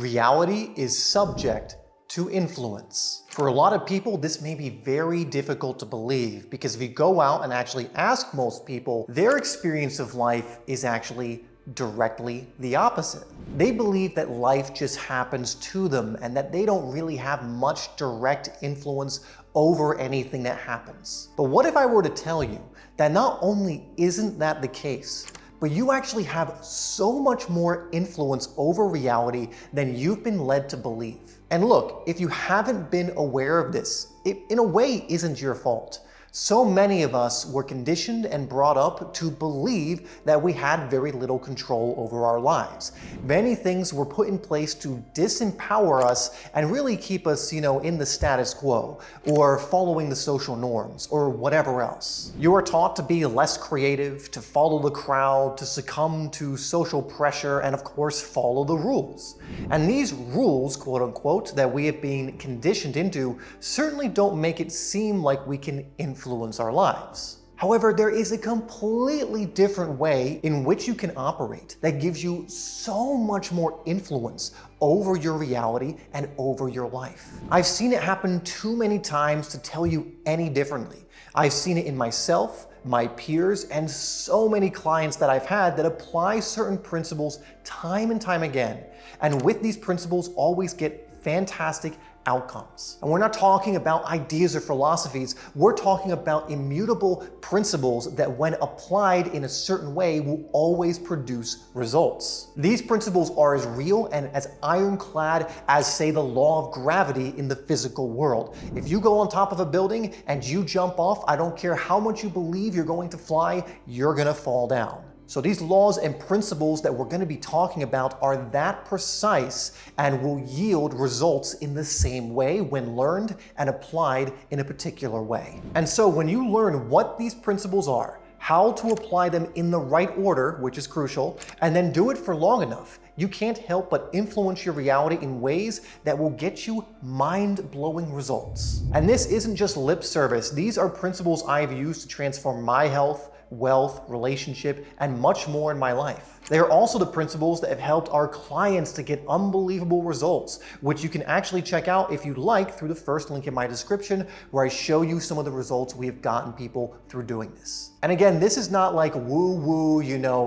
Reality is subject to influence. For a lot of people, this may be very difficult to believe because if you go out and actually ask most people, their experience of life is actually directly the opposite. They believe that life just happens to them and that they don't really have much direct influence over anything that happens. But what if I were to tell you that not only isn't that the case, but you actually have so much more influence over reality than you've been led to believe? And look, if you haven't been aware of this, it in a way isn't your fault. So many of us were conditioned and brought up to believe that we had very little control over our lives. Many things were put in place to disempower us and really keep us, in the status quo or following the social norms or whatever else. You are taught to be less creative, to follow the crowd, to succumb to social pressure, and of course follow the rules. And these rules, quote unquote, that we have been conditioned into certainly don't make it seem like we can influence our lives. However, there is a completely different way in which you can operate that gives you so much more influence over your reality and over your life. I've seen it happen too many times to tell you any differently. I've seen it in myself, my peers, and so many clients that I've had that apply certain principles time and time again. And with these principles, always get fantastic outcomes. And we're not talking about ideas or philosophies, we're talking about immutable principles that when applied in a certain way will always produce results. These principles are as real and as ironclad as, say, the law of gravity in the physical world. If you go on top of a building and you jump off, I don't care how much you believe you're going to fly, you're gonna fall down. So these laws and principles that we're going to be talking about are that precise and will yield results in the same way when learned and applied in a particular way. And so when you learn what these principles are, how to apply them in the right order, which is crucial, and then do it for long enough, you can't help but influence your reality in ways that will get you mind-blowing results. And this isn't just lip service. These are principles I've used to transform my health, wealth, relationship, and much more in my life. They are also the principles that have helped our clients to get unbelievable results, which you can actually check out if you'd like through the first link in my description, where I show you some of the results we have gotten people through doing this. And again, this is not like woo-woo,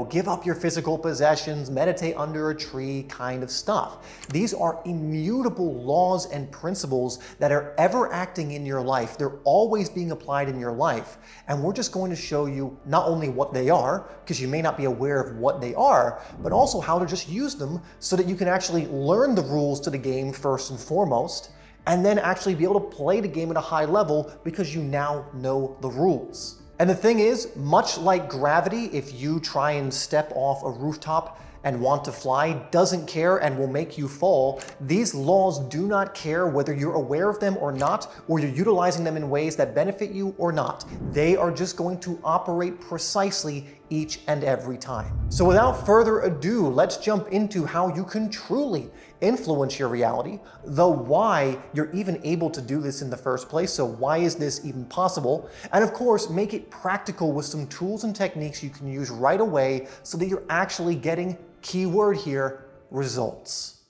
give up your physical possessions, meditate under a tree kind of stuff. These are immutable laws and principles that are ever acting in your life. They're always being applied in your life. And we're just going to show you not only what they are, because you may not be aware of what they are, but also how to just use them so that you can actually learn the rules to the game first and foremost, and then actually be able to play the game at a high level because you now know the rules. And the thing is, much like gravity, if you try and step off a rooftop and want to fly, doesn't care and will make you fall, these laws do not care whether you're aware of them or not, or you're utilizing them in ways that benefit you or not. They are just going to operate precisely each and every time. So without further ado, let's jump into how you can truly influence your reality, the why you're even able to do this in the first place, so why is this even possible, and of course make it practical with some tools and techniques you can use right away so that you're actually getting, keyword here, results.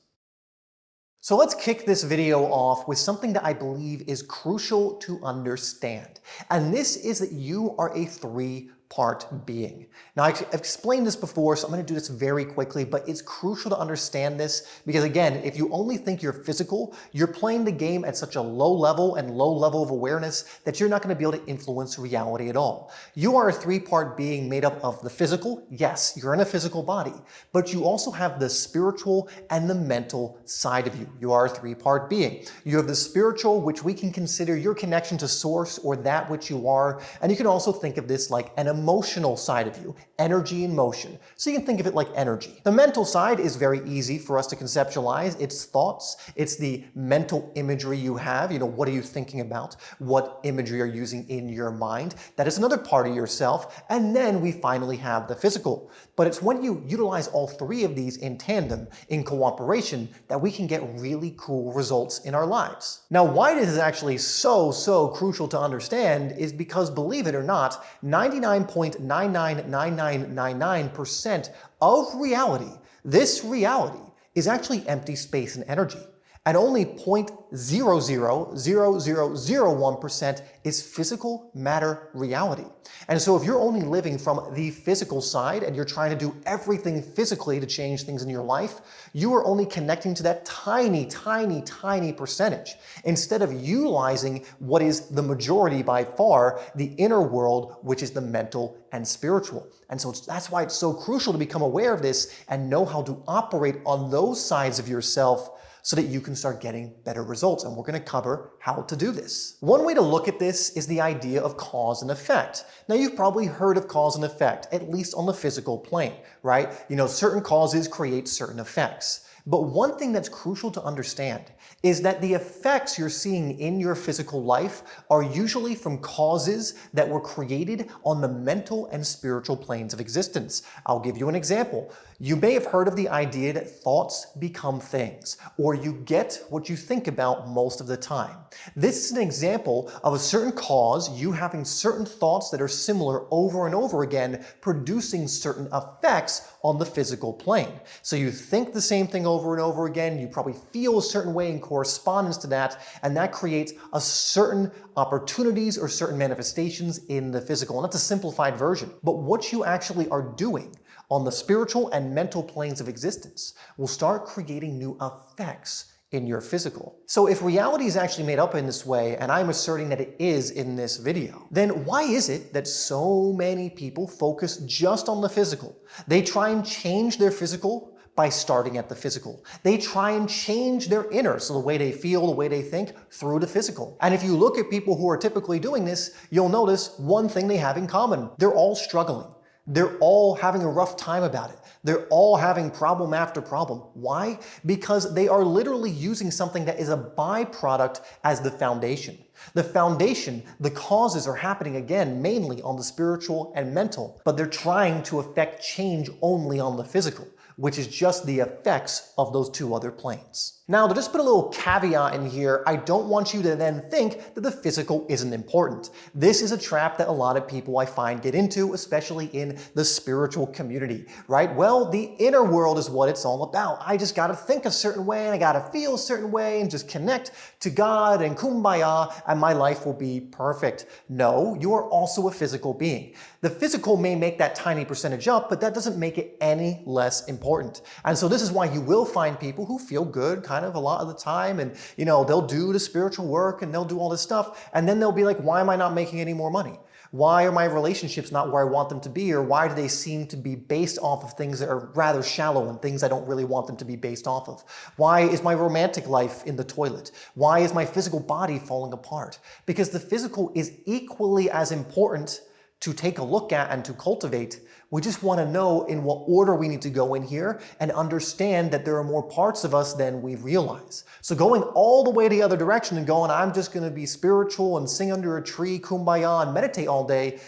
So let's kick this video off with something that I believe is crucial to understand, and this is that you are a three-part being. Now, I've explained this before, so I'm going to do this very quickly, but it's crucial to understand this because, again, if you only think you're physical, you're playing the game at such a low level of awareness that you're not going to be able to influence reality at all. You are a three-part being made up of the physical. Yes, you're in a physical body, but you also have the spiritual and the mental side of you. You are a three-part being. You have the spiritual, which we can consider your connection to source or that which you are, and you can also think of this like an emotional side of you, energy in motion. So you can think of it like energy. The mental side is very easy for us to conceptualize. It's thoughts, it's the mental imagery you have. What are you thinking about? What imagery are you using in your mind? That is another part of yourself. And then we finally have the physical. But it's when you utilize all three of these in tandem, in cooperation, that we can get really cool results in our lives. Now, why this is actually so crucial to understand is because, believe it or not, 99.999999% of reality, this reality, is actually empty space and energy. And only 0.000001% is physical matter reality. And so if you're only living from the physical side and you're trying to do everything physically to change things in your life, you are only connecting to that tiny, tiny, tiny percentage instead of utilizing what is the majority by far, the inner world, which is the mental and spiritual. And so that's why it's so crucial to become aware of this and know how to operate on those sides of yourself so that you can start getting better results. And we're going to cover how to do this. One way to look at this is the idea of cause and effect. Now, you've probably heard of cause and effect, at least on the physical plane, right? Certain causes create certain effects. But one thing that's crucial to understand is that the effects you're seeing in your physical life are usually from causes that were created on the mental and spiritual planes of existence. I'll give you an example. You may have heard of the idea that thoughts become things, or you get what you think about most of the time. This is an example of a certain cause, you having certain thoughts that are similar over and over again, producing certain effects on the physical plane. So you think the same thing over and over again, you probably feel a certain way in correspondence to that, and that creates a certain opportunities or certain manifestations in the physical. And that's a simplified version. But what you actually are doing on the spiritual and mental planes of existence will start creating new effects in your physical. So if reality is actually made up in this way, and I'm asserting that it is in this video, then why is it that so many people focus just on the physical? They try and change their physical by starting at the physical. They try and change their inner, so the way they feel, the way they think, through the physical. And if you look at people who are typically doing this, you'll notice one thing they have in common. They're all struggling. They're all having a rough time about it. They're all having problem after problem. Why? Because they are literally using something that is a byproduct as the foundation. The foundation, the causes are happening again mainly on the spiritual and mental, but they're trying to affect change only on the physical, which is just the effects of those two other planes. Now, to just put a little caveat in here, I don't want you to then think that the physical isn't important. This is a trap that a lot of people I find get into, especially in the spiritual community, right? Well, the inner world is what it's all about. I just gotta think a certain way and I gotta feel a certain way and just connect to God and kumbaya and my life will be perfect. No, you are also a physical being. The physical may make that tiny percentage up, but that doesn't make it any less important. And so this is why you will find people who feel good kind of a lot of the time and, they'll do the spiritual work and they'll do all this stuff. And then they'll be like, why am I not making any more money? Why are my relationships not where I want them to be? Or why do they seem to be based off of things that are rather shallow and things I don't really want them to be based off of? Why is my romantic life in the toilet? Why is my physical body falling apart? Because the physical is equally as important to take a look at and to cultivate. We just want to know in what order we need to go in here and understand that there are more parts of us than we realize. So going all the way the other direction and going, I'm just going to be spiritual and sing under a tree, kumbaya, and meditate all day,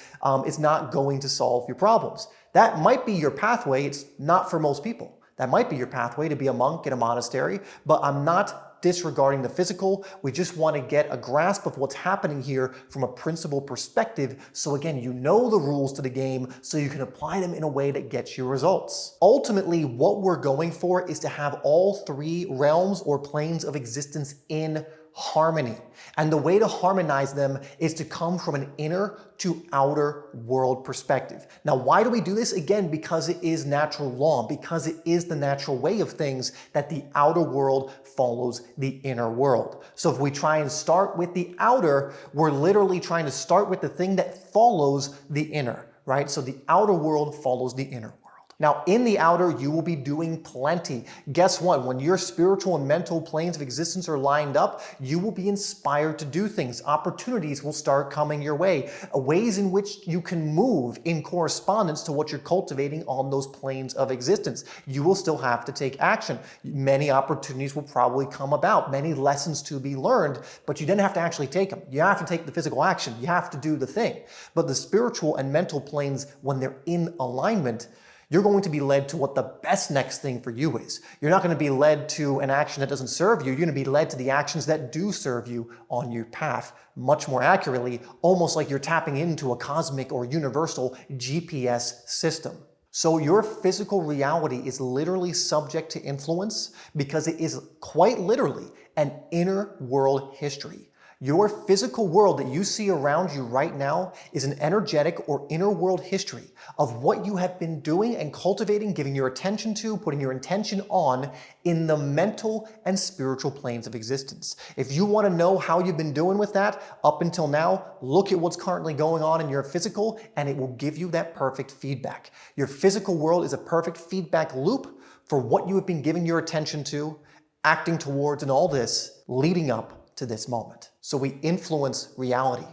is not going to solve your problems. That might be your pathway. It's not for most people. That might be your pathway to be a monk in a monastery, but I'm not disregarding the physical. We just want to get a grasp of what's happening here from a principle perspective. So again, you know the rules to the game so you can apply them in a way that gets you results. Ultimately, what we're going for is to have all three realms or planes of existence in harmony. And the way to harmonize them is to come from an inner to outer world perspective. Now, why do we do this? Again, because it is natural law, because it is the natural way of things that the outer world follows the inner world. So if we try and start with the outer, we're literally trying to start with the thing that follows the inner, right? So the outer world follows the inner world. Now, in the outer, you will be doing plenty. Guess what? When your spiritual and mental planes of existence are lined up, you will be inspired to do things. Opportunities will start coming your way. Ways in which you can move in correspondence to what you're cultivating on those planes of existence. You will still have to take action. Many opportunities will probably come about, many lessons to be learned, but you didn't have to actually take them. You have to take the physical action. You have to do the thing. But the spiritual and mental planes, when they're in alignment, you're going to be led to what the best next thing for you is. You're not going to be led to an action that doesn't serve you. You're going to be led to the actions that do serve you on your path. Much more accurately, almost like you're tapping into a cosmic or universal GPS system. So your physical reality is literally subject to influence because it is quite literally an inner world history. Your physical world that you see around you right now is an energetic or inner world history of what you have been doing and cultivating, giving your attention to, putting your intention on in the mental and spiritual planes of existence. If you want to know how you've been doing with that up until now, look at what's currently going on in your physical and it will give you that perfect feedback. Your physical world is a perfect feedback loop for what you have been giving your attention to, acting towards, and all this leading up to this moment. So we influence reality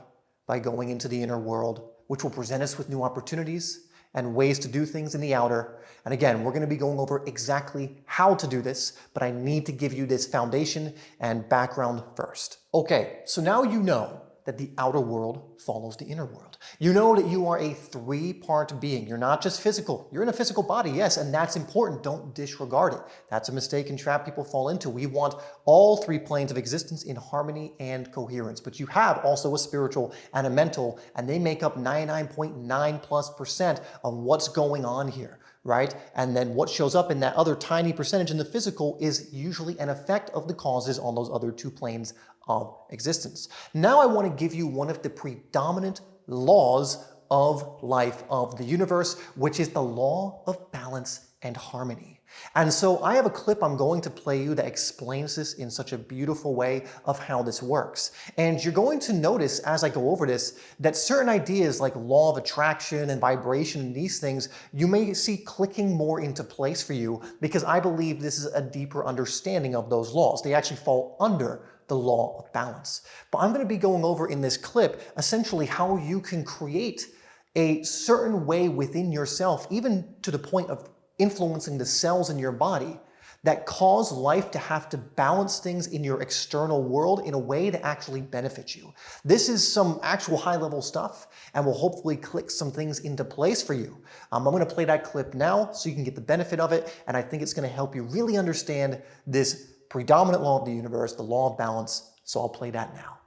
by going into the inner world, which will present us with new opportunities and ways to do things in the outer. And again, we're going to be going over exactly how to do this, but I need to give you this foundation and background first. Okay, so now you know that the outer world follows the inner world. You know that you are a three-part being. You're not just physical. You're in a physical body, yes, and that's important. Don't disregard it. That's a mistake and trap people fall into. We want all three planes of existence in harmony and coherence, but you have also a spiritual and a mental, and they make up 99.9+% of what's going on here, right? And then what shows up in that other tiny percentage in the physical is usually an effect of the causes on those other two planes of existence. Now I want to give you one of the predominant laws of life, of the universe, which is the law of balance and harmony. And so I have a clip I'm going to play you that explains this in such a beautiful way of how this works. And you're going to notice as I go over this that certain ideas like law of attraction and vibration and these things, you may see clicking more into place for you because I believe this is a deeper understanding of those laws. They actually fall under the law of balance. But I'm going to be going over in this clip essentially how you can create a certain way within yourself, even to the point of influencing the cells in your body that cause life to have to balance things in your external world in a way that actually benefits you. This is some actual high-level stuff and will hopefully click some things into place for you. I'm going to play that clip now so you can get the benefit of it, and I think it's going to help you really understand this predominant law of the universe, the law of balance, so I'll play that now.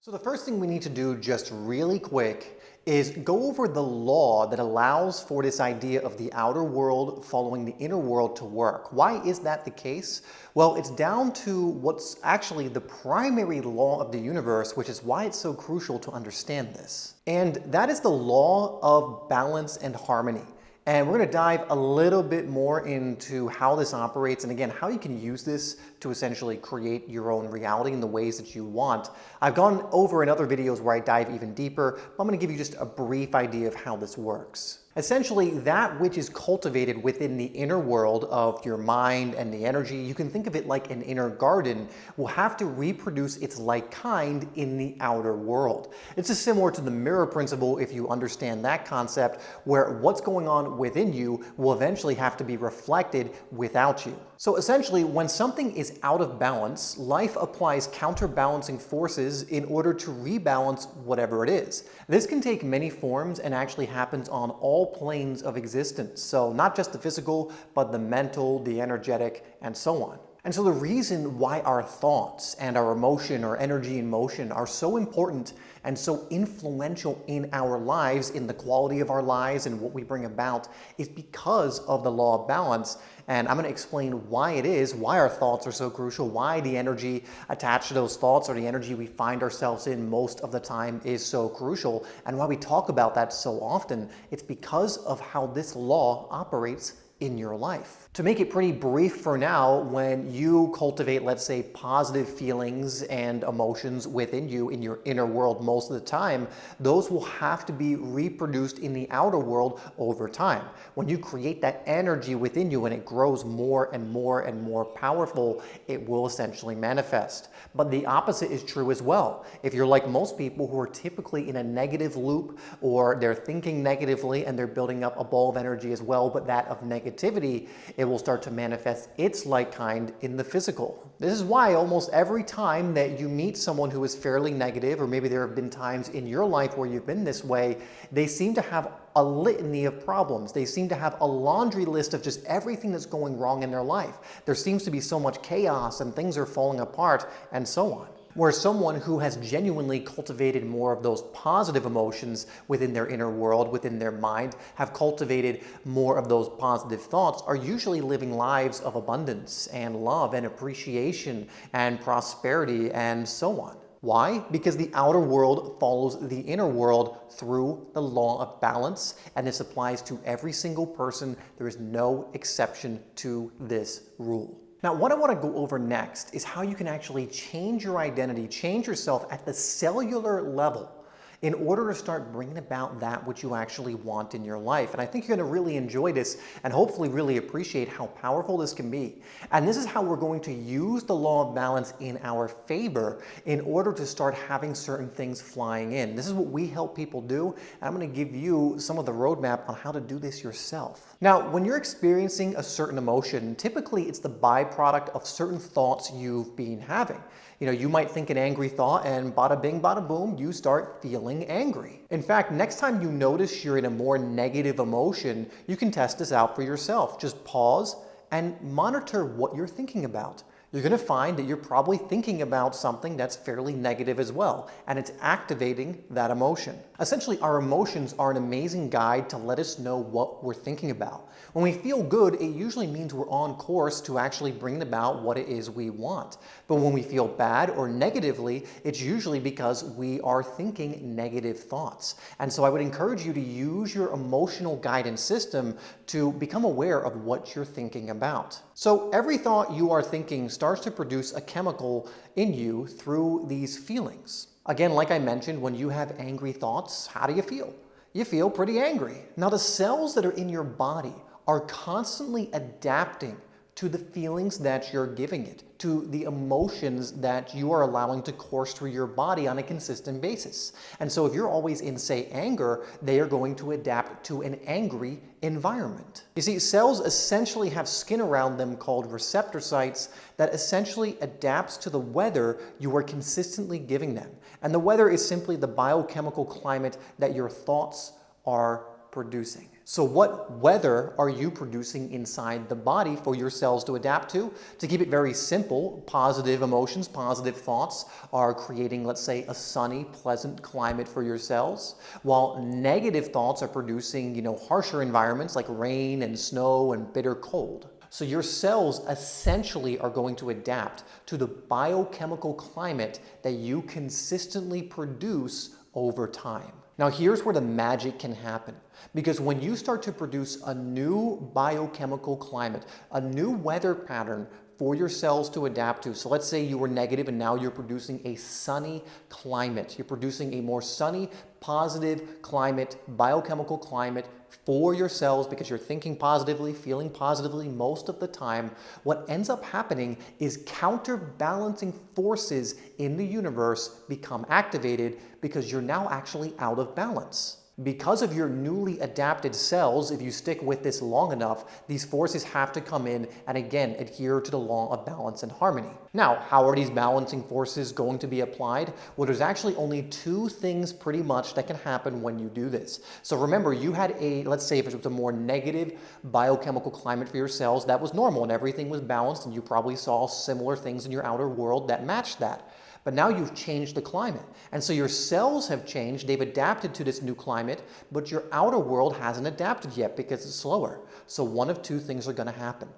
So the first thing we need to do just really quick is go over the law that allows for this idea of the outer world following the inner world to work. Why is that the case? Well, it's down to what's actually the primary law of the universe, which is why it's so crucial to understand this. And that is the law of balance and harmony. And we're going to dive a little bit more into how this operates and again, how you can use this to essentially create your own reality in the ways that you want. I've gone over in other videos where I dive even deeper, but I'm going to give you just a brief idea of how this works. Essentially, that which is cultivated within the inner world of your mind and the energy, you can think of it like an inner garden, will have to reproduce its like kind in the outer world. It's just similar to the mirror principle if you understand that concept, where what's going on within you will eventually have to be reflected without you. So essentially, when something is out of balance, life applies counterbalancing forces in order to rebalance whatever it is. This can take many forms and actually happens on all planes of existence. So not just the physical, but the mental, the energetic, and so on. And so the reason why our thoughts and our emotion or energy in motion are so important and so influential in our lives, in the quality of our lives and what we bring about, is because of the law of balance. And I'm going to explain why it is, why our thoughts are so crucial, why the energy attached to those thoughts or the energy we find ourselves in most of the time is so crucial, and why we talk about that so often. It's because of how this law operates in your life. To make it pretty brief for now, when you cultivate, let's say, positive feelings and emotions within you in your inner world most of the time, those will have to be reproduced in the outer world over time. When you create that energy within you and it grows more and more and more powerful, it will essentially manifest. But the opposite is true as well. If you're like most people who are typically in a negative loop, or they're thinking negatively and they're building up a ball of energy as well, but that of negativity, it will start to manifest its like kind in the physical. This is why almost every time that you meet someone who is fairly negative, or maybe there have been times in your life where you've been this way, they seem to have a litany of problems. They seem to have a laundry list of just everything that's going wrong in their life. There seems to be so much chaos and things are falling apart and so on. Where someone who has genuinely cultivated more of those positive emotions within their inner world, within their mind, have cultivated more of those positive thoughts, are usually living lives of abundance and love and appreciation and prosperity and so on. Why? Because the outer world follows the inner world through the law of balance, and this applies to every single person. There is no exception to this rule. Now, what I want to go over next is how you can actually change your identity, change yourself at the cellular level in order to start bringing about that which you actually want in your life. And I think you're going to really enjoy this and hopefully really appreciate how powerful this can be. And this is how we're going to use the law of balance in our favor in order to start having certain things flying in. This is what we help people do, and I'm going to give you some of the roadmap on how to do this yourself. Now, when you're experiencing a certain emotion, typically it's the byproduct of certain thoughts you've been having. You might think an angry thought and bada bing, bada boom, you start feeling angry. In fact, next time you notice you're in a more negative emotion, you can test this out for yourself. Just pause and monitor what you're thinking about. You're going to find that you're probably thinking about something that's fairly negative as well, and it's activating that emotion. Essentially, our emotions are an amazing guide to let us know what we're thinking about. When we feel good, it usually means we're on course to actually bring about what it is we want. But when we feel bad or negatively, it's usually because we are thinking negative thoughts. And so I would encourage you to use your emotional guidance system to become aware of what you're thinking about. So every thought you are thinking starts to produce a chemical in you through these feelings. Again, like I mentioned, when you have angry thoughts, how do you feel? You feel pretty angry. Now, the cells that are in your body are constantly adapting to the feelings that you're giving it, to the emotions that you are allowing to course through your body on a consistent basis. And so if you're always in, say, anger, they are going to adapt to an angry environment. You see, cells essentially have skin around them called receptor sites that essentially adapts to the weather you are consistently giving them. And the weather is simply the biochemical climate that your thoughts are producing. So what weather are you producing inside the body for your cells to adapt to? To keep it very simple, positive emotions, positive thoughts are creating, let's say, a sunny, pleasant climate for your cells, while negative thoughts are producing, harsher environments like rain and snow and bitter cold. So your cells essentially are going to adapt to the biochemical climate that you consistently produce over time. Now, here's where the magic can happen. Because when you start to produce a new biochemical climate, a new weather pattern for your cells to adapt to. So let's say you were negative and now you're producing a sunny climate. You're producing a more sunny, positive climate, biochemical climate for your cells because you're thinking positively, feeling positively most of the time. What ends up happening is counterbalancing forces in the universe become activated because you're now actually out of balance. Because of your newly adapted cells, if you stick with this long enough, these forces have to come in and again adhere to the law of balance and harmony. Now, how are these balancing forces going to be applied? Well, there's actually only two things pretty much that can happen when you do this. So remember, you had let's say if it was a more negative biochemical climate for your cells, that was normal and everything was balanced and you probably saw similar things in your outer world that matched that. But now you've changed the climate. And so your cells have changed, they've adapted to this new climate, but your outer world hasn't adapted yet because it's slower. So one of two things are going to happen.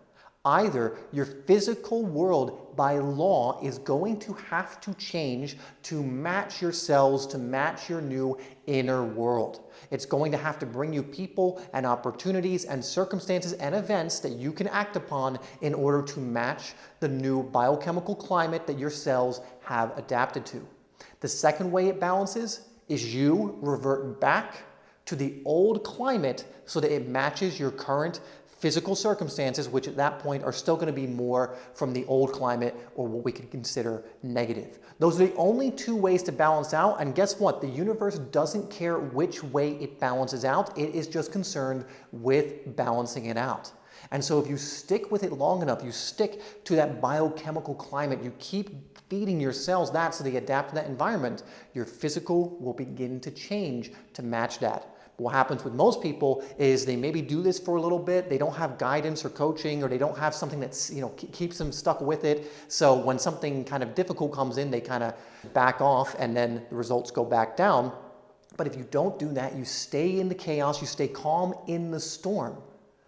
Either your physical world by law is going to have to change to match your cells, to match your new inner world. It's going to have to bring you people and opportunities and circumstances and events that you can act upon in order to match the new biochemical climate that your cells have adapted to. The second way it balances is you revert back to the old climate so that it matches your current physical circumstances, which at that point are still going to be more from the old climate or what we could consider negative. Those are the only two ways to balance out, and guess what? The universe doesn't care which way it balances out. It is just concerned with balancing it out. And so if you stick with it long enough, you stick to that biochemical climate, you keep feeding your cells that so they adapt to that environment, your physical will begin to change to match that. What happens with most people is they maybe do this for a little bit, they don't have guidance or coaching, or they don't have something that's, keeps them stuck with it. So when something kind of difficult comes in, they kind of back off and then the results go back down. But if you don't do that, you stay in the chaos, you stay calm in the storm.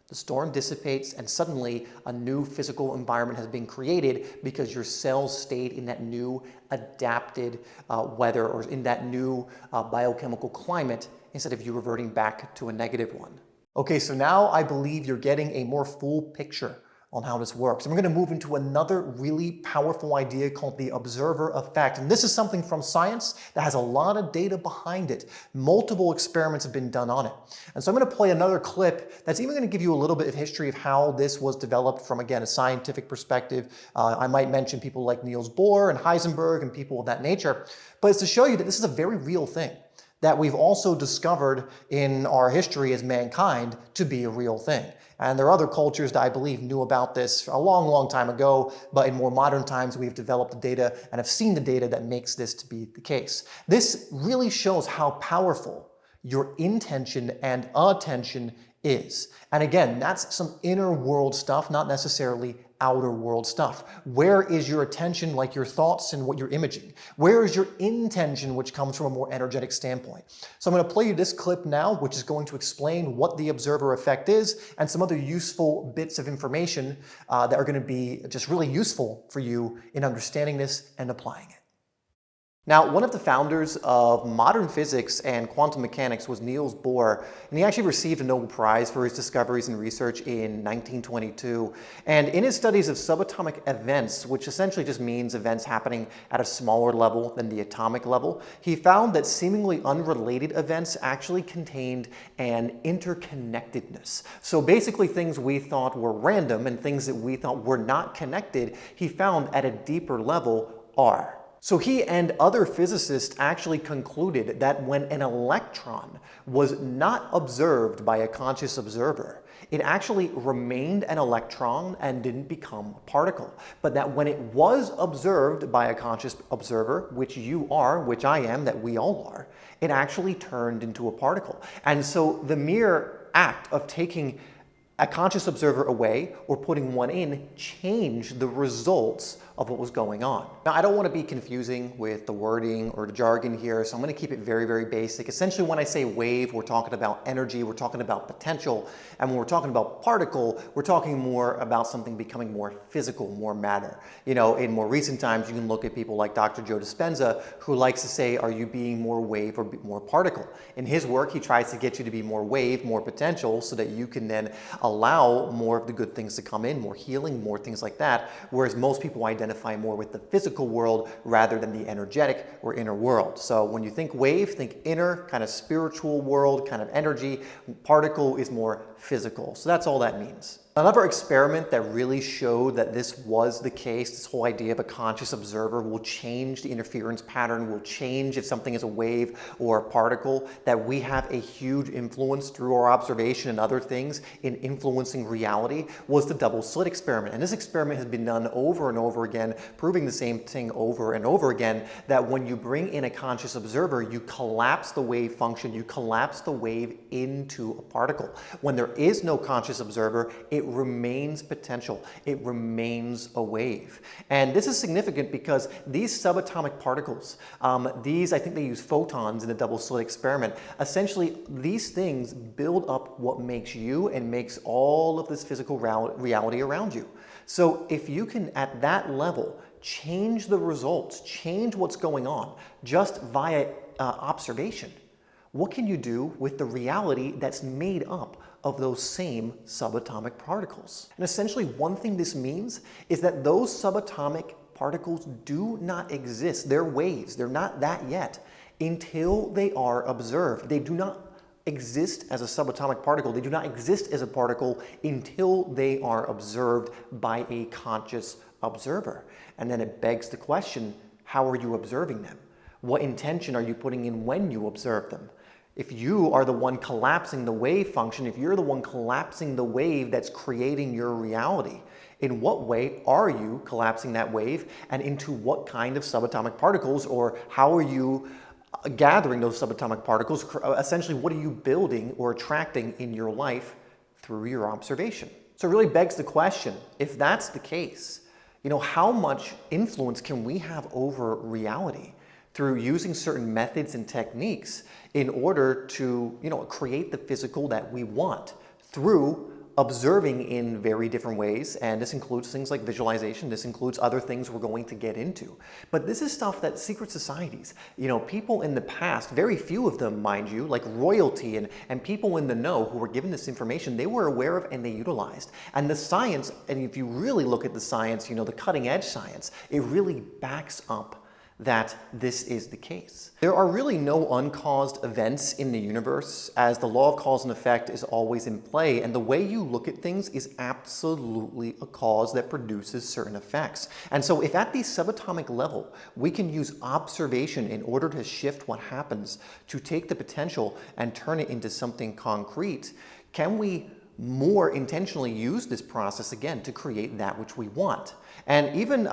The storm dissipates and suddenly a new physical environment has been created because your cells stayed in that new adapted weather or in that new biochemical climate instead of you reverting back to a negative one. Okay, so now I believe you're getting a more full picture on how this works. And we're going to move into another really powerful idea called the observer effect. And this is something from science that has a lot of data behind it. Multiple experiments have been done on it. And so I'm going to play another clip that's even going to give you a little bit of history of how this was developed from, again, a scientific perspective. I might mention people like Niels Bohr and Heisenberg and people of that nature. But it's to show you that this is a very real thing that we've also discovered in our history as mankind to be a real thing. And there are other cultures that I believe knew about this a long, long time ago, but in more modern times we've developed the data and have seen the data that makes this to be the case. This really shows how powerful your intention and attention is. And again, that's some inner world stuff, not necessarily outer world stuff. Where is your attention, like your thoughts and what you're imaging? Where is your intention, which comes from a more energetic standpoint? So I'm going to play you this clip now, which is going to explain what the observer effect is and some other useful bits of information that are going to be just really useful for you in understanding this and applying it. Now, one of the founders of modern physics and quantum mechanics was Niels Bohr, and he actually received a Nobel Prize for his discoveries and research in 1922. And in his studies of subatomic events, which essentially just means events happening at a smaller level than the atomic level, he found that seemingly unrelated events actually contained an interconnectedness. So basically things we thought were random and things that we thought were not connected, he found at a deeper level are. So he and other physicists actually concluded that when an electron was not observed by a conscious observer, it actually remained an electron and didn't become a particle. But that when it was observed by a conscious observer, which you are, which I am, that we all are, it actually turned into a particle. And so the mere act of taking a conscious observer away or putting one in changed the results of what was going on. Now, I don't want to be confusing with the wording or the jargon here, so I'm going to keep it very, very basic. Essentially, when I say wave, we're talking about energy, we're talking about potential, and when we're talking about particle, we're talking more about something becoming more physical, more matter. In more recent times, you can look at people like Dr. Joe Dispenza, who likes to say, are you being more wave or more particle? In his work, he tries to get you to be more wave, more potential, so that you can then allow more of the good things to come in, more healing, more things like that, whereas most people identify more with the physical world rather than the energetic or inner world. So when you think wave, think inner, kind of spiritual world, kind of energy. Particle is more physical. So that's all that means. Another experiment that really showed that this was the case, this whole idea of a conscious observer will change the interference pattern, will change if something is a wave or a particle, that we have a huge influence through our observation and other things in influencing reality, was the double slit experiment. And this experiment has been done over and over again, proving the same thing over and over again, that when you bring in a conscious observer, you collapse the wave function, you collapse the wave into a particle. When there is no conscious observer, it remains potential. It remains a wave. And this is significant because these subatomic particles, I think they use photons in the double slit experiment. Essentially, these things build up what makes you and makes all of this physical reality around you. So if you can, at that level, change the results, change what's going on just via observation, what can you do with the reality that's made up of those same subatomic particles? And essentially, one thing this means is that those subatomic particles do not exist. They're waves. They're not that yet until they are observed. They do not exist as a subatomic particle. They do not exist as a particle until they are observed by a conscious observer. And then it begs the question, how are you observing them? What intention are you putting in when you observe them? If you are the one collapsing the wave function, if you're the one collapsing the wave that's creating your reality, in what way are you collapsing that wave and into what kind of subatomic particles, or how are you gathering those subatomic particles. Essentially, what are you building or attracting in your life through your observation? So it really begs the question, if that's the case, how much influence can we have over reality through using certain methods and techniques in order to, create the physical that we want through observing in very different ways? And this includes things like visualization. This includes other things we're going to get into. But this is stuff that secret societies, people in the past, very few of them, mind you, like royalty and people in the know who were given this information, they were aware of and they utilized. And the science, and if you really look at the science, the cutting edge science, it really backs up that this is the case. There are really no uncaused events in the universe, as the law of cause and effect is always in play, and the way you look at things is absolutely a cause that produces certain effects. And so if at the subatomic level we can use observation in order to shift what happens, to take the potential and turn it into something concrete, can we more intentionally use this process again to create that which we want? And even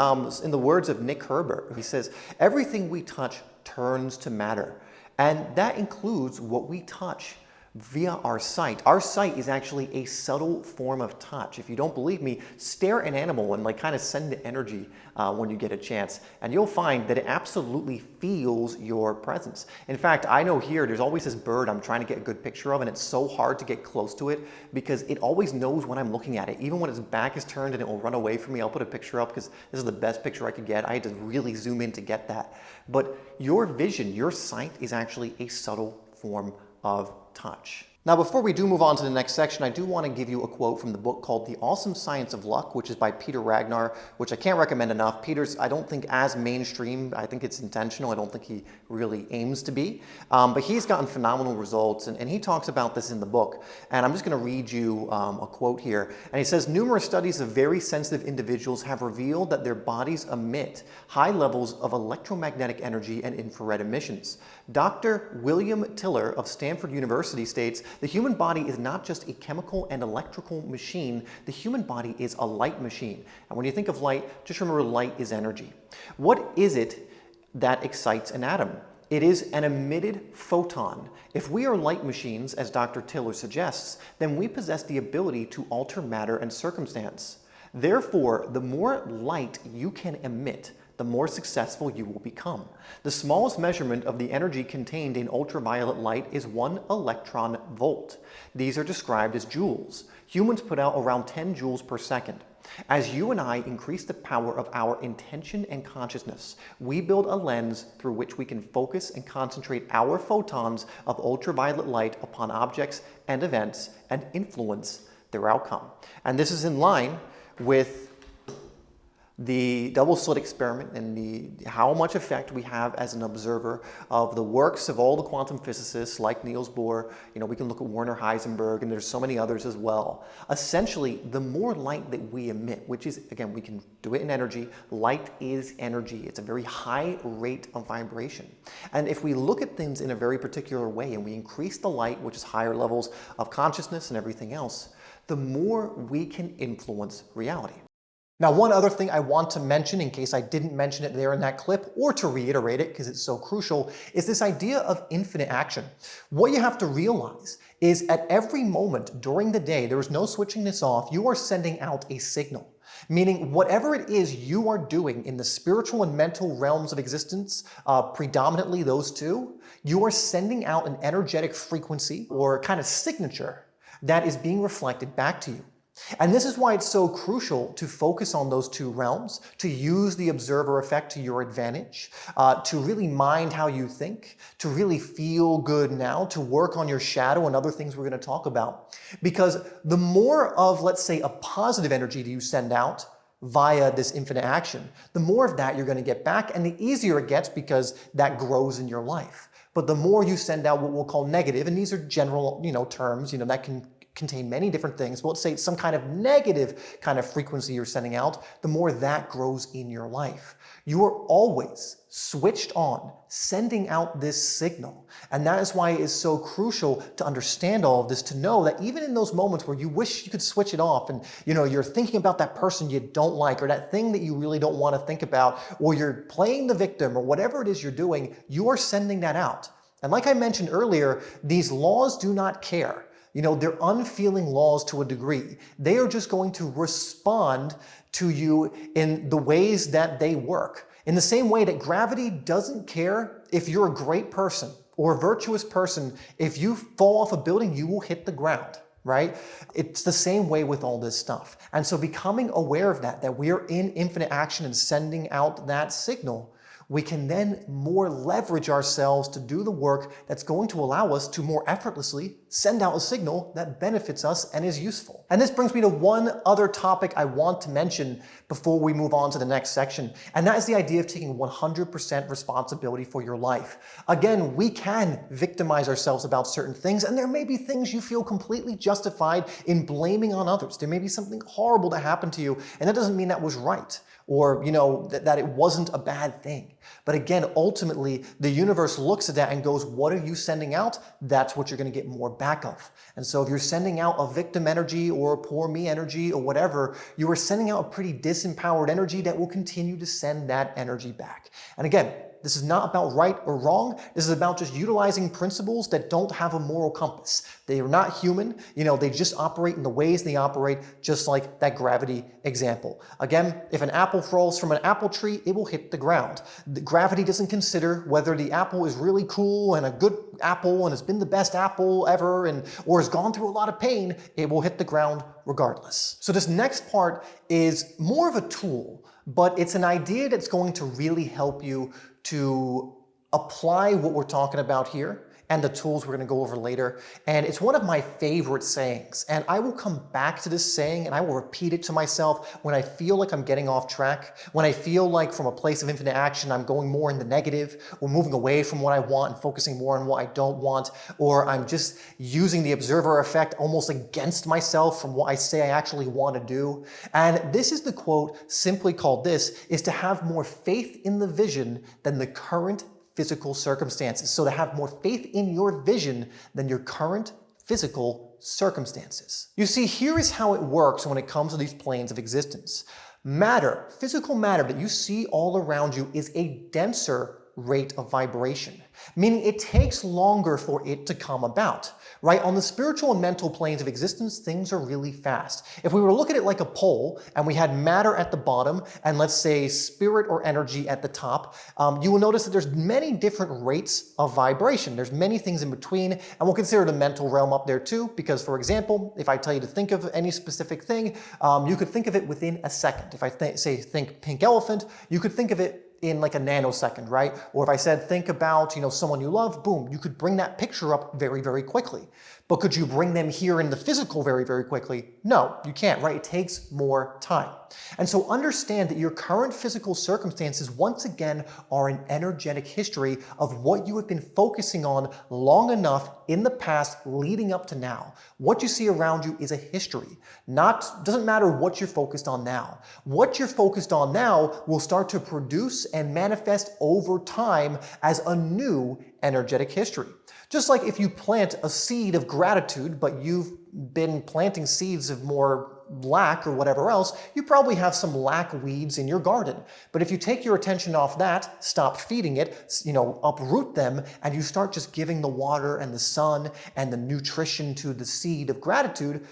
in the words of Nick Herbert, he says, everything we touch turns to matter. And that includes what we touch via our sight. Our sight is actually a subtle form of touch. If you don't believe me, stare at an animal and kind of send it energy when you get a chance, and you'll find that it absolutely feels your presence. In fact, I know here there's always this bird I'm trying to get a good picture of, and it's so hard to get close to it because it always knows when I'm looking at it. Even when its back is turned and it will run away from me, I'll put a picture up because this is the best picture I could get. I had to really zoom in to get that. But your vision, your sight is actually a subtle form of touch. Now, before we do move on to the next section, I do want to give you a quote from the book called The Awesome Science of Luck, which is by Peter Ragnar, which I can't recommend enough. Peter's, I don't think, as mainstream. I think it's intentional. I don't think he really aims to be. But he's gotten phenomenal results, and he talks about this in the book. And I'm just going to read you a quote here. And he says, numerous studies of very sensitive individuals have revealed that their bodies emit high levels of electromagnetic energy and infrared emissions. Dr. William Tiller of Stanford University states, the human body is not just a chemical and electrical machine. The human body is a light machine. And when you think of light, just remember light is energy. What is it that excites an atom? It is an emitted photon. If we are light machines, as Dr. Tiller suggests, then we possess the ability to alter matter and circumstance. Therefore, the more light you can emit, the more successful you will become. The smallest measurement of the energy contained in ultraviolet light is 1 electron volt. These are described as joules. Humans put out around 10 joules per second. As you and I increase the power of our intention and consciousness, we build a lens through which we can focus and concentrate our photons of ultraviolet light upon objects and events and influence their outcome. And this is in line with the double slit experiment and how much effect we have as an observer of the works of all the quantum physicists like Niels Bohr. We can look at Werner Heisenberg, and there's so many others as well. Essentially, the more light that we emit, which is, again, we can do it in energy. Light is energy. It's a very high rate of vibration. And if we look at things in a very particular way and we increase the light, which is higher levels of consciousness and everything else, the more we can influence reality. Now, one other thing I want to mention, in case I didn't mention it there in that clip, or to reiterate it because it's so crucial, is this idea of infinite action. What you have to realize is at every moment during the day, there is no switching this off, you are sending out a signal. Meaning whatever it is you are doing in the spiritual and mental realms of existence, predominantly those two, you are sending out an energetic frequency or kind of signature that is being reflected back to you. And this is why it's so crucial to focus on those two realms, to use the observer effect to your advantage, to really mind how you think, to really feel good now, to work on your shadow and other things we're going to talk about. Because the more of, let's say, a positive energy that you send out via this infinite action, the more of that you're going to get back, and the easier it gets because that grows in your life. But the more you send out what we'll call negative, and these are general, terms, that can contain many different things, but let's say it's some kind of negative kind of frequency you're sending out, the more that grows in your life. You are always switched on, sending out this signal. And that is why it is so crucial to understand all of this, to know that even in those moments where you wish you could switch it off and you're thinking about that person you don't like, or that thing that you really don't want to think about, or you're playing the victim, or whatever it is you're doing, you are sending that out. And like I mentioned earlier, these laws do not care. They're unfeeling laws to a degree. They are just going to respond to you in the ways that they work. In the same way that gravity doesn't care if you're a great person or a virtuous person, if you fall off a building, you will hit the ground, right? It's the same way with all this stuff. And so becoming aware of that we are in infinite action and sending out that signal, we can then more leverage ourselves to do the work that's going to allow us to more effortlessly send out a signal that benefits us and is useful. And this brings me to one other topic I want to mention before we move on to the next section, and that is the idea of taking 100% responsibility for your life. Again, we can victimize ourselves about certain things, and there may be things you feel completely justified in blaming on others. There may be something horrible that happened to you, and that doesn't mean that was right, or that it wasn't a bad thing. But again, ultimately, the universe looks at that and goes, what are you sending out? That's what you're going to get more back of. And so if you're sending out a victim energy or a poor me energy or whatever, you are sending out a pretty disempowered energy that will continue to send that energy back. And again, this is not about right or wrong. This is about just utilizing principles that don't have a moral compass. They are not human. They just operate in the ways they operate, just like that gravity example. Again, if an apple falls from an apple tree, it will hit the ground. The gravity doesn't consider whether the apple is really cool and a good apple and has been the best apple ever or has gone through a lot of pain. It will hit the ground regardless. So this next part is more of a tool, but it's an idea that's going to really help you to apply what we're talking about here and the tools we're going to go over later. And it's one of my favorite sayings. And I will come back to this saying and I will repeat it to myself when I feel like I'm getting off track, when I feel like from a place of infinite action, I'm going more in the negative or moving away from what I want and focusing more on what I don't want, or I'm just using the observer effect almost against myself from what I say I actually want to do. And this is the quote simply called this, is to have more faith in the vision than the current physical circumstances. So to have more faith in your vision than your current physical circumstances. You see, here is how it works when it comes to these planes of existence. Matter, physical matter that you see all around you, is a denser rate of vibration, meaning it takes longer for it to come about, right? On the spiritual and mental planes of existence, things are really fast. If we were to look at it like a pole and we had matter at the bottom and let's say spirit or energy at the top, you will notice that there's many different rates of vibration. There's many things in between, and we'll consider the mental realm up there too, because for example, if I tell you to think of any specific thing, you could think of it within a second. If I say think pink elephant, you could think of it in like a nanosecond, right? Or if I said, think about, someone you love, boom, you could bring that picture up very, very quickly. But could you bring them here in the physical very, very quickly? No, you can't, right? It takes more time. And so understand that your current physical circumstances, once again, are an energetic history of what you have been focusing on long enough in the past leading up to now. What you see around you is a history. Doesn't matter what you're focused on now. What you're focused on now will start to produce and manifest over time as a new energetic history. Just like if you plant a seed of gratitude, but you've been planting seeds of more lack or whatever else, you probably have some lack weeds in your garden. But if you take your attention off that, stop feeding it, uproot them, and you start just giving the water and the sun and the nutrition to the seed of gratitude,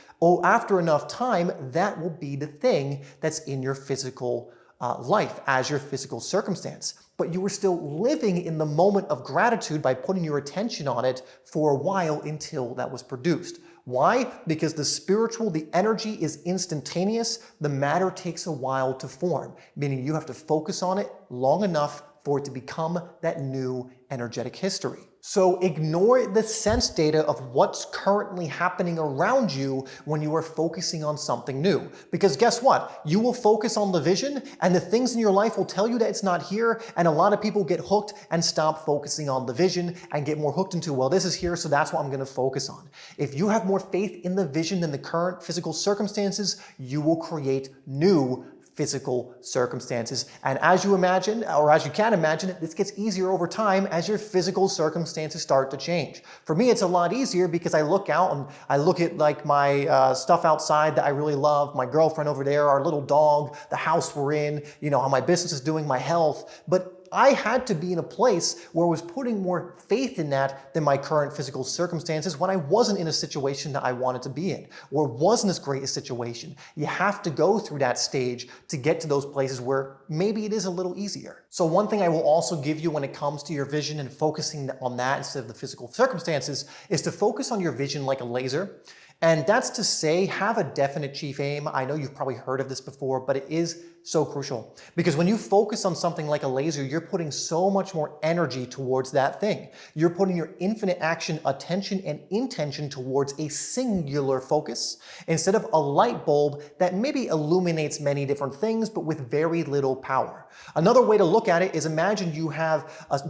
after enough time, that will be the thing that's in your physical life as your physical circumstance. But you were still living in the moment of gratitude by putting your attention on it for a while until that was produced. Why? Because the energy is instantaneous. The matter takes a while to form, meaning you have to focus on it long enough for it to become that new energetic history. So ignore the sense data of what's currently happening around you when you are focusing on something new. Because guess what? You will focus on the vision and the things in your life will tell you that it's not here, and a lot of people get hooked and stop focusing on the vision and get more hooked into, well, this is here, so that's what I'm going to focus on. If you have more faith in the vision than the current physical circumstances, you will create new physical circumstances. And as you imagine, or as you can imagine, this gets easier over time as your physical circumstances start to change. For me, it's a lot easier because I look out and I look at like my stuff outside that I really love, my girlfriend over there, our little dog, the house we're in, you know, how my business is doing, my health. But I had to be in a place where I was putting more faith in that than my current physical circumstances when I wasn't in a situation that I wanted to be in, or wasn't as great a situation. You have to go through that stage to get to those places where maybe it is a little easier. So one thing I will also give you when it comes to your vision and focusing on that instead of the physical circumstances is to focus on your vision like a laser. And that's to say, have a definite chief aim. I know you've probably heard of this before, but it is so crucial. Because when you focus on something like a laser, you're putting so much more energy towards that thing. You're putting your infinite action, attention, and intention towards a singular focus instead of a light bulb that maybe illuminates many different things, but with very little power. Another way to look at it is imagine you have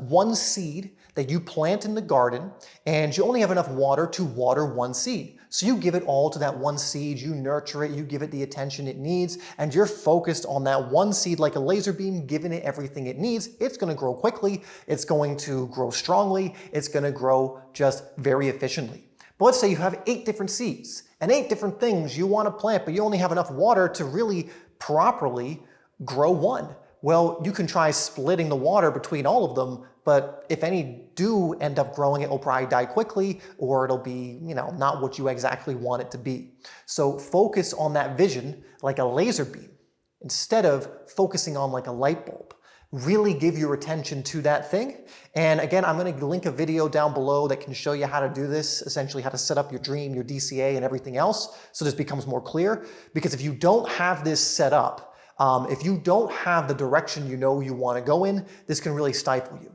one seed that you plant in the garden and you only have enough water to water one seed. So you give it all to that one seed, you nurture it, you give it the attention it needs, and you're focused on that one seed like a laser beam, giving it everything it needs. It's going to grow quickly, it's going to grow strongly, it's going to grow just very efficiently. But let's say you have 8 different seeds and 8 different things you want to plant, but you only have enough water to really properly grow one. Well, you can try splitting the water between all of them, but if any do end up growing, it will probably die quickly, or it'll be, not what you exactly want it to be. So focus on that vision like a laser beam instead of focusing on like a light bulb. Really give your attention to that thing. And again, I'm going to link a video down below that can show you how to do this, essentially how to set up your dream, your DCA, and everything else, so this becomes more clear. Because if you don't have this set up, if you don't have the direction you want to go in, this can really stifle you.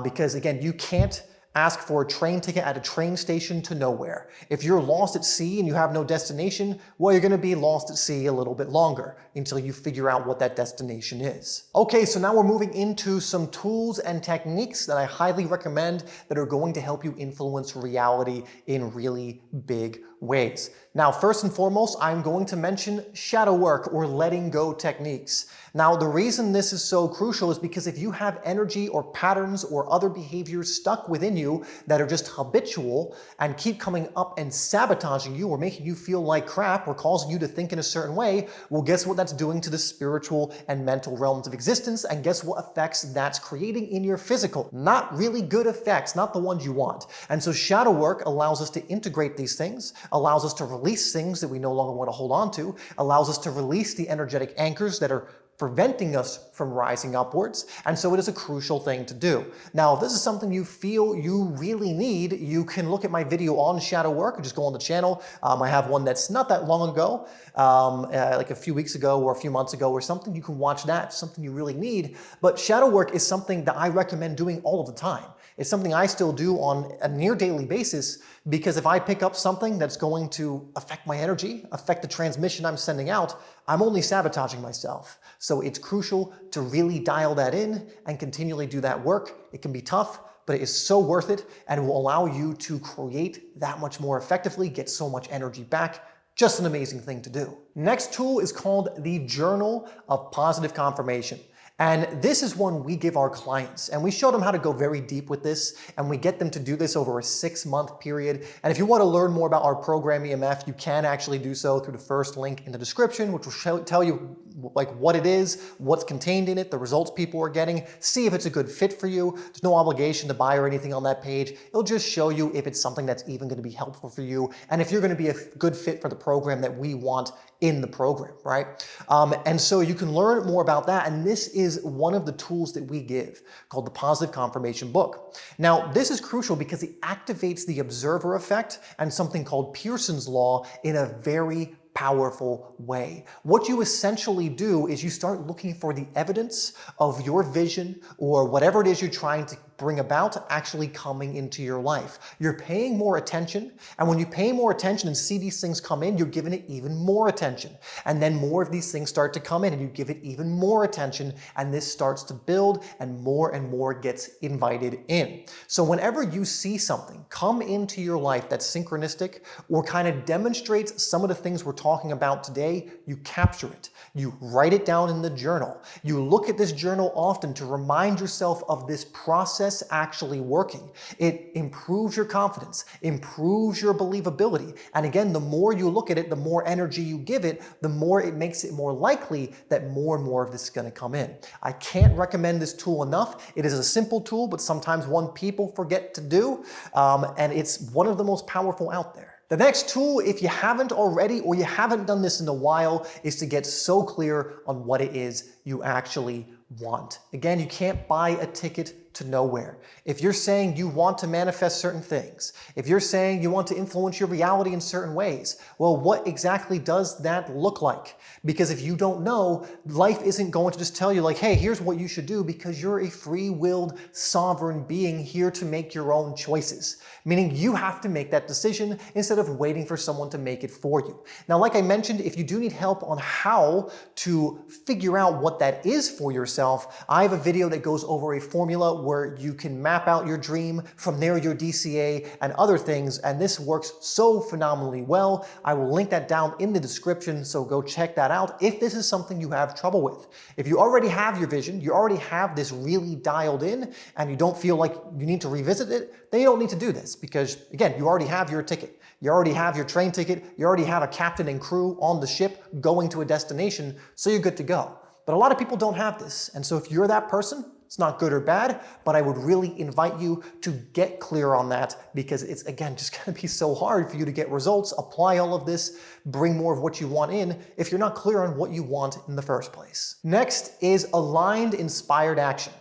Because again, you can't ask for a train ticket at a train station to nowhere. If you're lost at sea and you have no destination, well, you're going to be lost at sea a little bit longer until you figure out what that destination is. Okay, so now we're moving into some tools and techniques that I highly recommend that are going to help you influence reality in really big ways. Now, first and foremost, I'm going to mention shadow work or letting go techniques. Now, the reason this is so crucial is because if you have energy or patterns or other behaviors stuck within you that are just habitual and keep coming up and sabotaging you or making you feel like crap or causing you to think in a certain way, well, guess what that's doing to the spiritual and mental realms of existence, and guess what effects that's creating in your physical? Not really good effects, not the ones you want. And so shadow work allows us to integrate these things, allows us to release things that we no longer want to hold on to, allows us to release the energetic anchors that are preventing us from rising upwards, and so it is a crucial thing to do. Now, if this is something you feel you really need, you can look at my video on shadow work, or just go on the channel. I have one that's not that long ago, like a few weeks ago or a few months ago or something. You can watch that, something you really need. But shadow work is something that I recommend doing all of the time. It's something I still do on a near daily basis, because if I pick up something that's going to affect my energy, affect the transmission I'm sending out, I'm only sabotaging myself. So it's crucial to really dial that in and continually do that work. It can be tough, but it is so worth it, and it will allow you to create that much more effectively, get so much energy back. Just an amazing thing to do. Next tool is called the Journal of Positive Confirmation. And this is one we give our clients, and we show them how to go very deep with this, and we get them to do this over a 6-month period. And if you want to learn more about our program EMF, you can actually do so through the first link in the description, which will tell you like what it is, what's contained in it, the results people are getting, see if it's a good fit for you. There's no obligation to buy or anything on that page. It'll just show you if it's something that's even going to be helpful for you, and if you're going to be a good fit for the program that we want in the program, right? And so you can learn more about that, and this is one of the tools that we give called the Positive Confirmation Book. Now, this is crucial because it activates the observer effect and something called Pearson's Law in a very powerful way. What you essentially do is you start looking for the evidence of your vision or whatever it is you're trying to bring about actually coming into your life. You're paying more attention, and when you pay more attention and see these things come in, you're giving it even more attention. And then more of these things start to come in, and you give it even more attention, and this starts to build, and more gets invited in. So whenever you see something come into your life that's synchronistic or kind of demonstrates some of the things we're talking about today, you capture it. You write it down in the journal. You look at this journal often to remind yourself of this process actually working. It improves your confidence, improves your believability. And again, the more you look at it, the more energy you give it, the more it makes it more likely that more and more of this is going to come in. I can't recommend this tool enough. It is a simple tool, but sometimes one people forget to do. And it's one of the most powerful out there. The next tool, if you haven't already or you haven't done this in a while, is to get so clear on what it is you actually want. Again, you can't buy a ticket to nowhere. If you're saying you want to manifest certain things, if you're saying you want to influence your reality in certain ways, well, what exactly does that look like? Because if you don't know, life isn't going to just tell you like, hey, here's what you should do, because you're a free-willed, sovereign being here to make your own choices. Meaning you have to make that decision instead of waiting for someone to make it for you. Now, like I mentioned, if you do need help on how to figure out what that is for yourself, I have a video that goes over a formula where you can map out your dream, from there your DCA and other things, and this works so phenomenally well. I will link that down in the description, so go check that out if this is something you have trouble with. If you already have your vision, you already have this really dialed in, and you don't feel like you need to revisit it, then you don't need to do this, because again, you already have your ticket. You already have your train ticket, you already have a captain and crew on the ship going to a destination, so you're good to go. But a lot of people don't have this, and so if you're that person, it's not good or bad, but I would really invite you to get clear on that, because it's, again, just going to be so hard for you to get results, apply all of this, bring more of what you want in, if you're not clear on what you want in the first place. Next is aligned, inspired action.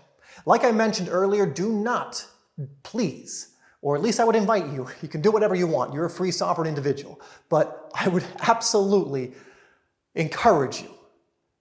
Like I mentioned earlier, do not, please, or at least I would invite you, you can do whatever you want, you're a free sovereign individual, but I would absolutely encourage you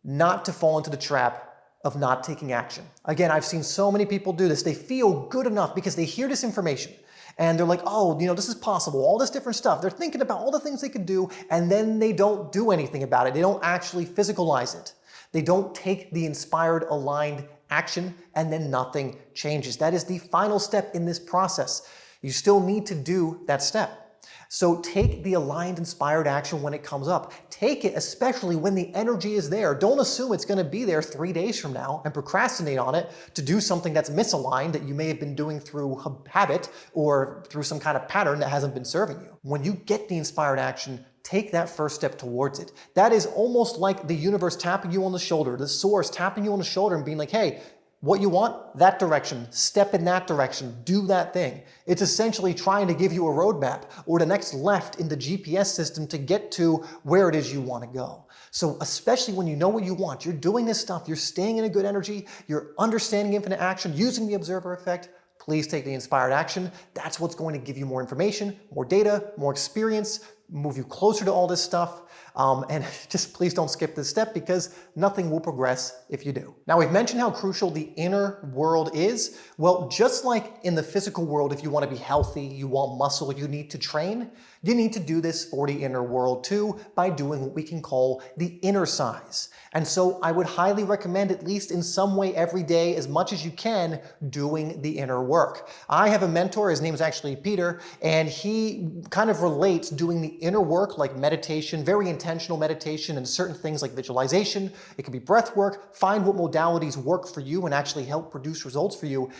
not to fall into the trap of not taking action. Again, I've seen so many people do this. They feel good enough because they hear this information and they're like, oh, this is possible, all this different stuff. They're thinking about all the things they can do, and then they don't do anything about it. They don't actually physicalize it. They don't take the inspired, aligned action, and then nothing changes. That is the final step in this process. You still need to do that step. So take the aligned, inspired action when it comes up. Take it, especially when the energy is there. Don't assume it's going to be there 3 days from now and procrastinate on it to do something that's misaligned that you may have been doing through habit or through some kind of pattern that hasn't been serving you. When you get the inspired action, take that first step towards it. That is almost like the universe tapping you on the shoulder, the source tapping you on the shoulder and being like, hey, what you want, that direction, step in that direction, do that thing. It's essentially trying to give you a roadmap or the next left in the GPS system to get to where it is you want to go. So especially when you know what you want, you're doing this stuff, you're staying in a good energy, you're understanding infinite action, using the observer effect, please take the inspired action. That's what's going to give you more information, more data, more experience, move you closer to all this stuff. And just please don't skip this step, because nothing will progress if you do. Now, we've mentioned how crucial the inner world is. Well, just like in the physical world, if you want to be healthy, you want muscle, you need to train, you need to do this for the inner world too by doing what we can call the inner size. And so I would highly recommend, at least in some way every day, as much as you can, doing the inner work. I have a mentor, his name is actually Peter, and he kind of relates doing the inner work like meditation, very intentional meditation, and certain things like visualization. It can be breath work. Find what modalities work for you and actually help produce results for you.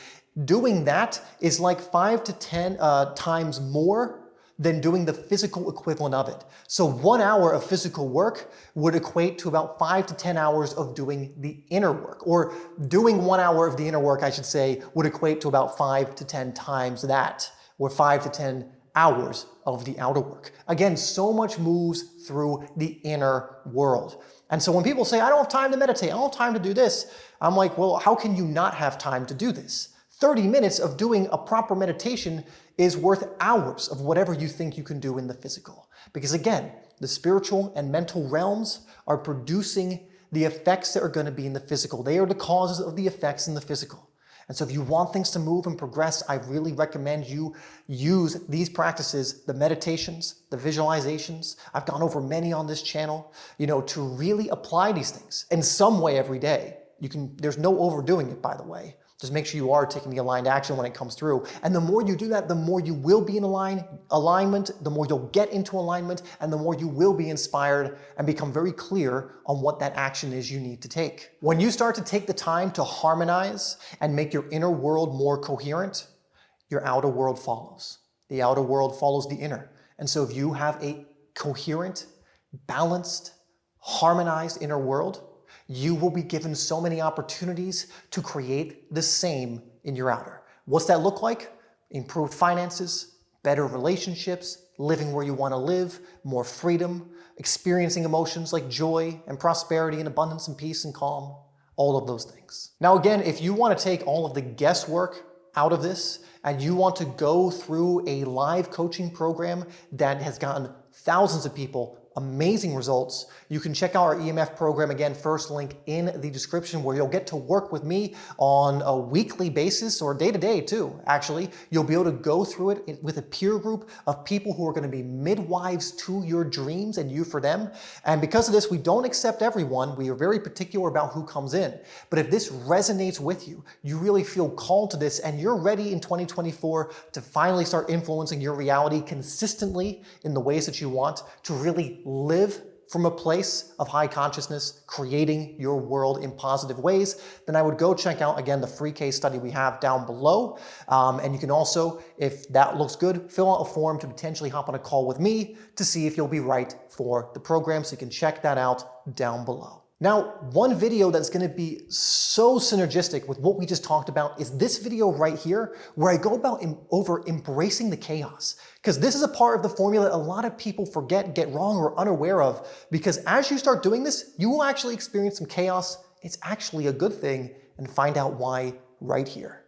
Doing that is like 5 to 10 times more than doing the physical equivalent of it. So 1 hour of physical work would equate to about 5 to 10 hours of doing the inner work. Or doing 1 hour of the inner work, I should say, would equate to about 5 to 10 times that, or 5 to 10 hours of the outer work. Again, so much moves through the inner world. And so when people say, I don't have time to meditate, I don't have time to do this, I'm like, well, how can you not have time to do this? 30 minutes of doing a proper meditation is worth hours of whatever you think you can do in the physical. Because again, the spiritual and mental realms are producing the effects that are going to be in the physical. They are the causes of the effects in the physical. And so if you want things to move and progress, I really recommend you use these practices, the meditations, the visualizations. I've gone over many on this channel, to really apply these things in some way every day. There's no overdoing it, by the way. Just make sure you are taking the aligned action when it comes through. And the more you do that, the more you will be in alignment, the more you'll get into alignment, and the more you will be inspired and become very clear on what that action is you need to take. When you start to take the time to harmonize and make your inner world more coherent, your outer world follows. The outer world follows the inner. And so if you have a coherent, balanced, harmonized inner world, you will be given so many opportunities to create the same in your outer. What's that look like? Improved finances, better relationships, living where you want to live, more freedom, experiencing emotions like joy and prosperity and abundance and peace and calm, all of those things. Now again, if you want to take all of the guesswork out of this and you want to go through a live coaching program that has gotten thousands of people amazing results, you can check out our EMF program. Again, first link in the description, where you'll get to work with me on a weekly basis, or day to day too, actually. You'll be able to go through it with a peer group of people who are going to be midwives to your dreams and you for them. And because of this, we don't accept everyone. We are very particular about who comes in. But if this resonates with you, you really feel called to this, and you're ready in 2024 to finally start influencing your reality consistently in the ways that you want, to really live from a place of high consciousness, creating your world in positive ways, then I would go check out, again, the free case study we have down below. And you can also, if that looks good, fill out a form to potentially hop on a call with me to see if you'll be right for the program. So you can check that out down below. Now, one video that's going to be so synergistic with what we just talked about is this video right here, where I go about over embracing the chaos. Because this is a part of the formula a lot of people forget, get wrong, or unaware of. Because as you start doing this, you will actually experience some chaos. It's actually a good thing, and find out why right here.